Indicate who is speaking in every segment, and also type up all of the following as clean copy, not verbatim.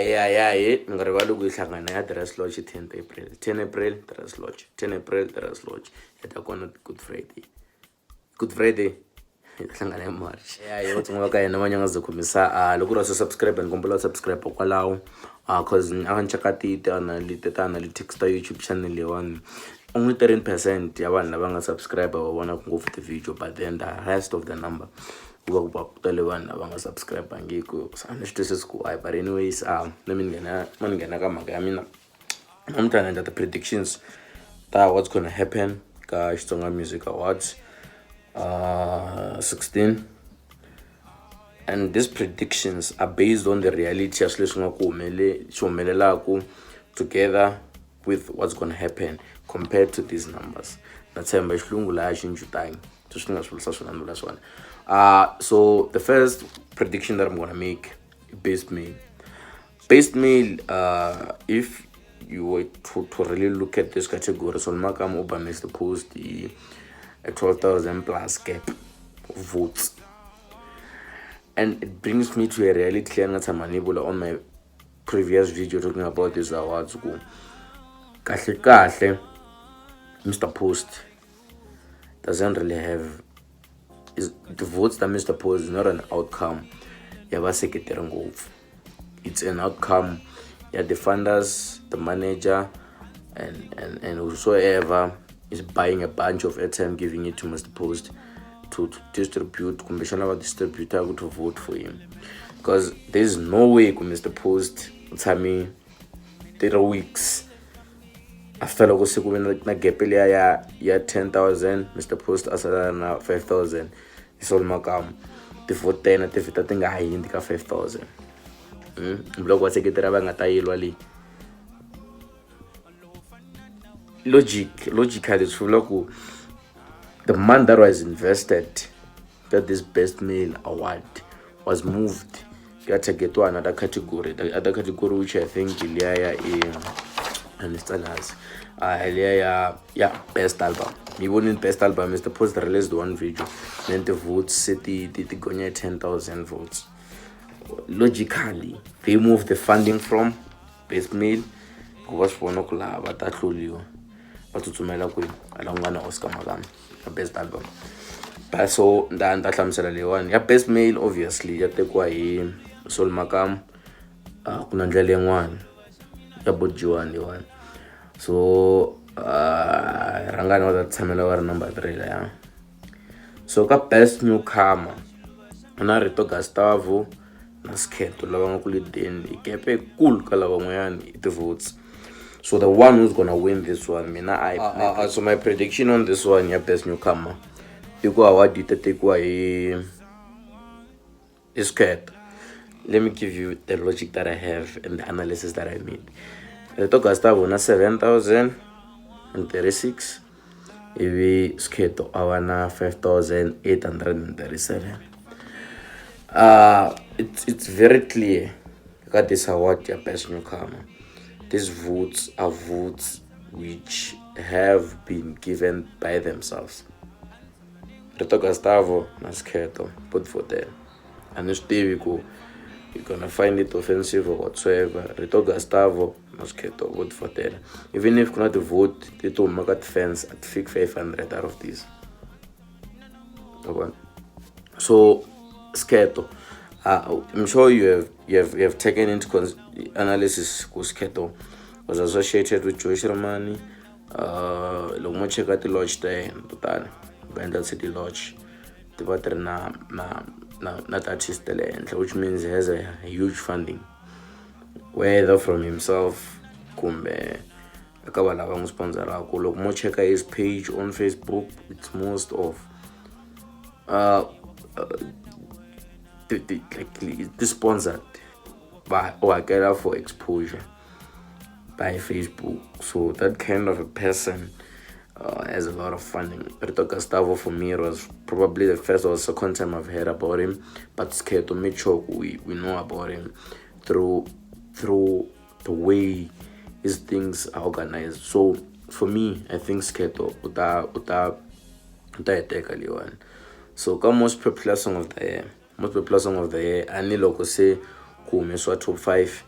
Speaker 1: Ngarivali ku hlangana ya dress lodge 10th April 10 April dress lodge 10 April dress lodge yata kona Good Friday hlangana ya March utsonga ka yena manyanga zikhomisa loko ro subscribe and kumbula subscribe kwalawo cause a ncheka ti analytics ta YouTube channel lewan only 13% ya vanhu lava nga subscribe va vona ngopfu ti video, but then the rest of the number ku va tele vanhu lava nga subscribe ngiko sana xitwisi ku but anyways let me nghena ka mhaka ya mina. I'm trying to the predictions that what's gonna happen ka Xitsonga Music Awards 16, and these predictions are based on the reality as leswi nga ku humelelaku together with what's gonna happen compared to these numbers. Natsemba xilungu laha xinjutanga swi nga swivulisa swona ndlula swona. So the first prediction that I'm gonna make, based meal, if you were to really look at this category, so Makam Obama is supposed to a 12,000 plus gap of votes, and it brings me to a reality on my previous video talking about these awards. Kahle Mr. Post doesn't really have the votes that Mr. Post is not an outcome. It's an outcome. Yeah, the funders, the manager, and whosoever is buying a bunch of airtime, giving it to Mr. Post to distribute, distributor to vote for him. Because there's no way Mr. Post tell me 3 weeks after loko se ku na gap ya 10,000, Mr. Post asala na 5,000. It's all makam ti vote tena ti fita ti nga hindi ka 5,000. Blog wa seketera va nga ta yilwa le logically it's like the man that was invested that this best male award was moved to get to another category, the other category which I think Ilya understand as best album. Even in best album, Mr. Post released one video, then the votes said the gonya 10,000 votes. Logically, they moved the funding from best male was for no club at that but to Tumela Queen along one Oscar Magam, a best album. But so then that I'm saying one, best male obviously, ya take away Sol Makam, Kunanjalian one, ya Bojuan the one. So Rangano that Tamela number 3 there. So ka best newcomer, Narito Gustavo, Nasketo, Lavankulidin, Ikepe, cool Kalawangyan, the votes. So the one who's gonna win this one, so my prediction on this one, best newcomer. You go award you take away is scared. Let me give you the logic that I have and the analysis that I made. The Gustavo na 7,036. Ivi Sketo awana 5,837. It's very clear that this award your best newcomer. These votes are votes which have been given by themselves. Reto Gustavo Nasketo put for them. And you're gonna find it offensive or whatsoever. Reto Gustavo Nasketo vote for them. Even if you not vote, they don't make it fans at 500 out of this. Okay. So Sketo, I'm sure you have taken into analysis because Sketo was associated with Joyce Romani. Long check at the lodge there, total Bandal City Lodge. The water na artist which means he has a huge funding, whether from himself, kumbe akabala bang sponsor ako. Look mo check his page on Facebook. It's most of the sponsored by or for exposure by Facebook. So that kind of a person has a lot of funding. Reto Gustavo for me was probably the first or second time I've heard about him, but Sketo Mitchell we know about him through the way his things are organized. So for me, I think Sketo uta one. So come most popular song of the year, ani loko say kume swa top 5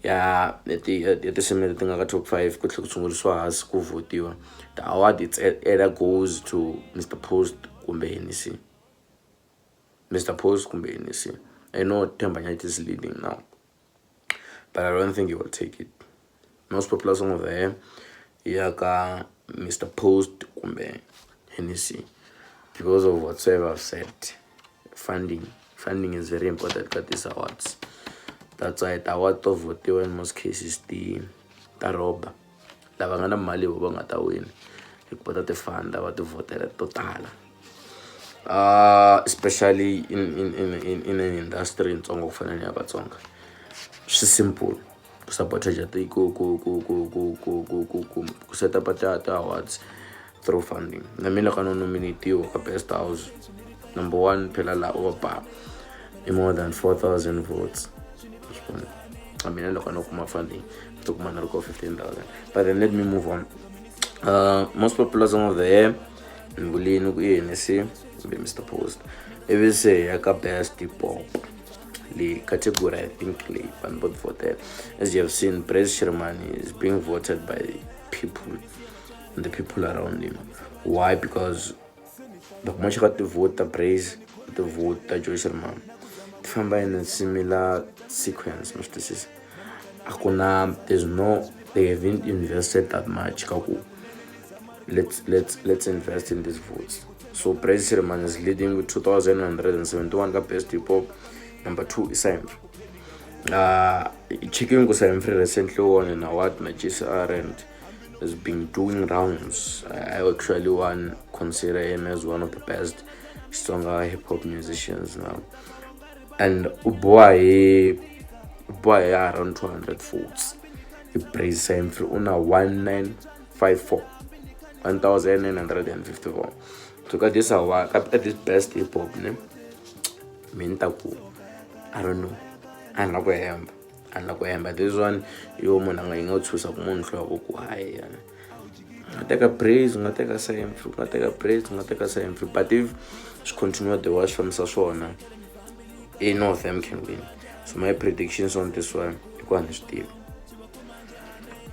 Speaker 1: ya letiseme leti nga ka top 5 ku tlhela ku sungurisiwa hansi ku votiwa. The award it's either goes to Mr. Post kumbe Hennessy. Mr. Post kumbe Hennessy. I know Tembanyati is leading now, but I don't think he will take it. Most popular song of the year yaka Mr. Post kumbe Hennessy, because of whatsoever I've said. Funding is very important at these awards. That's why the award of votiwa in most cases the roba lava nga na mali va nga ta win hikuva ti fund va ti votela to tala, especially in an industry ntsongo ku fana ni ya Vatsonga. Swi simple ku support ku set up the awards through funding. Na mina loko no nominatiwa ka best house number 1 phela la over more than 4,000 votes. I mean, I'm not going to funding. Took man go 15,000. But then let me move on. Most popular song of the year, Hennessy, Mr. Post. If you say I got best hip hop, the category I think and both voted. As you have seen, Praise Sherman is being voted by people and the people around him. Why? Because the much got to vote the Praise, to vote the Joe Sherman. In a similar sequence, Mr. Sis. They haven't invested that much. Let's invest in these votes. So Praise Sherman is leading with 2,171 best hip hop. Number 2 is Saimfree. Checking Saimfree recently won an award Magisa and has been doing rounds. I actually consider him as one of the best Xitsonga hip hop musicians now. And boy around 200 votes. He praised him for 1954. So got this award, got this best hip hop name. I don't know. I'm not going to this one, you man nga inga choose up mon hlobo ku high. I take a praise, I take a same fruit, I take a praise, I take a same fruit. But if she continue to watch from Sasona, any of them can win. So my predictions on this one, equal Steve.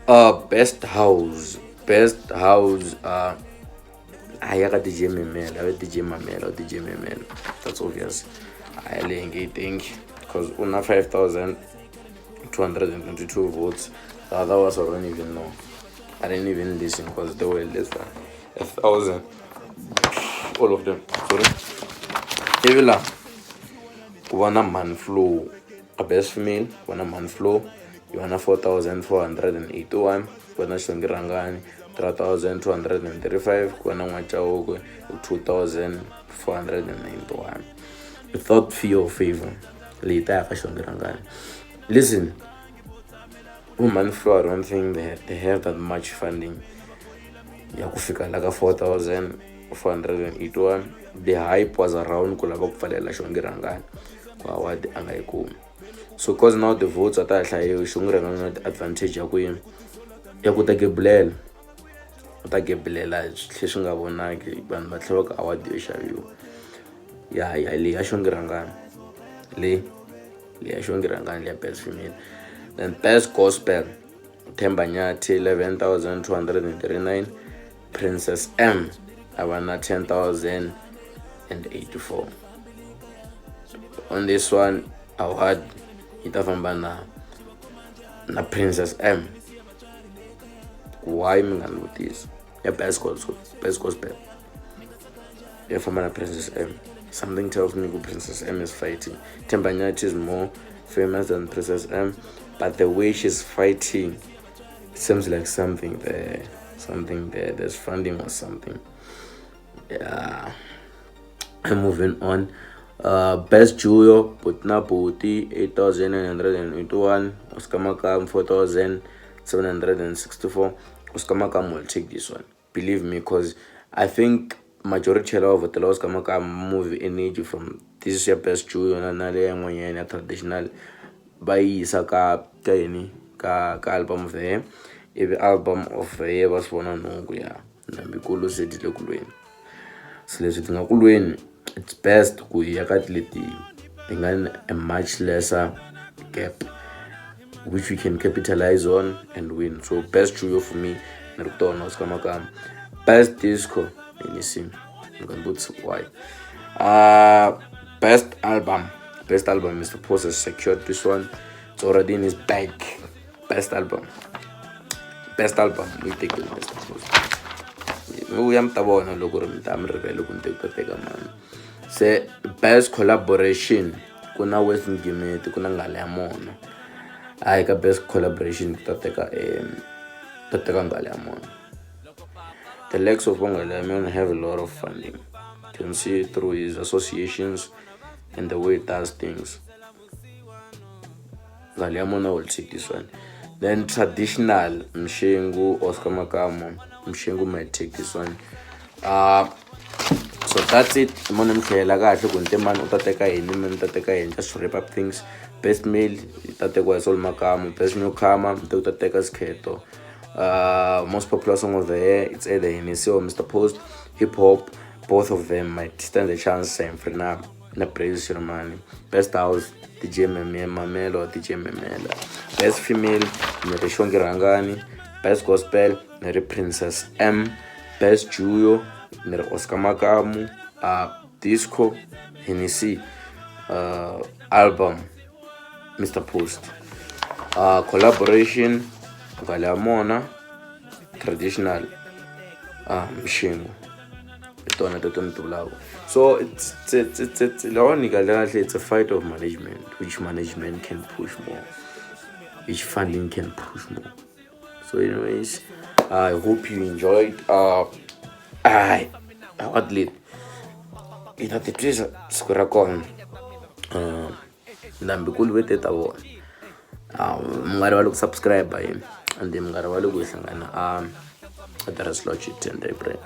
Speaker 1: Best house. I got DJ Memel, I DJ Mamel or DJ Memel. That's obvious. I think because una 5,222 votes. The other ones I don't even know. I didn't even listen because they were less than 1,000. All of them. Sorry. Evila. One man flow. A best female. One man flow. You want 4,481. One Shangirangani. 3,235. One Machaogo. 2,491. Without fear or favor. Later, listen, woman flow, I don't think they have that much funding. Yakufika like a 4,481. The hype was around Kulabok Shongiranga. So cause now the votes at Shongiranga advantage Yakuta Geblel Shishunga Bonaki, but Matlok award you. Yeah, Shongiranga. Lea Shongiranga, best female. Then best gospel, Tembanyati 11,239. Princess M, Avana 10,084. On this one, award itafambana na Princess M. Why me gonna with this? Best gospel. Fambana Princess M. Something tells me Princess M is fighting. Tembanyati is more famous than Princess M, but the way she's fighting, it seems like something there. There's funding or something. Yeah. I'm moving on. Best Julio, Putna Puti, 8,981. Oscar Makam, 4,764. Oscar Makam will take this one. Believe me, because I think majority of the laws come move energy from this year best Julio and traditional by Saka ka album of the year. If album of the year was one on Noguya, Nambikulu said Lokulwin. So let's Kulwin, it's best Kuyakat Liti, a much lesser gap. which we can capitalize on and win. So best Juyo for me, best disco, you see, I'm gonna put why. Best album, Mr. Post has secured this one. It's already in his bag. Best album, we take it, Mr. Post. We am tabona loko ri mita mi rivele ku nteka teka mani. Se best collaboration kuna Western Gimeti kuna Ngale ya Mona. Ai ka best collaboration ta teka Ngale ya Mona. The likes of Ngale ya Mona have a lot of funding. You can see it through his associations and the way it does things. Ngale ya Mona will take this one. Then traditional Mshengu Oscar Makamo. Mshengu might take this one. So that's it. Mona mhlela kahle kunte man utateka yini man utateka yini, just to wrap up things. Best male itatekwa Sol Makamo. Best newcomer utateka Skheto. Most popular song of the year, it's either Hennessy or Mr. Post. Hip hop, both of them might stand a chance same for now. Na praise ceremony. Best house DJ Mamelo or DJ Memela. Best female Nere Shongi Rangani. Best gospel Nere Princess M. Best Juyo Nere Oscar Makamu. Disco Hennessy. Album Mr. Post. Collaboration Ngale ya Mona. Traditional Mshengu. So it's a fight of management. Which management can push more, which funding can push more. So anyways, I hope you enjoyed. Oddly, it had the treasure square con. Nambikul with it award. Mungarawa subscribe by him, and then Mungarawa with at the slot it and they pray.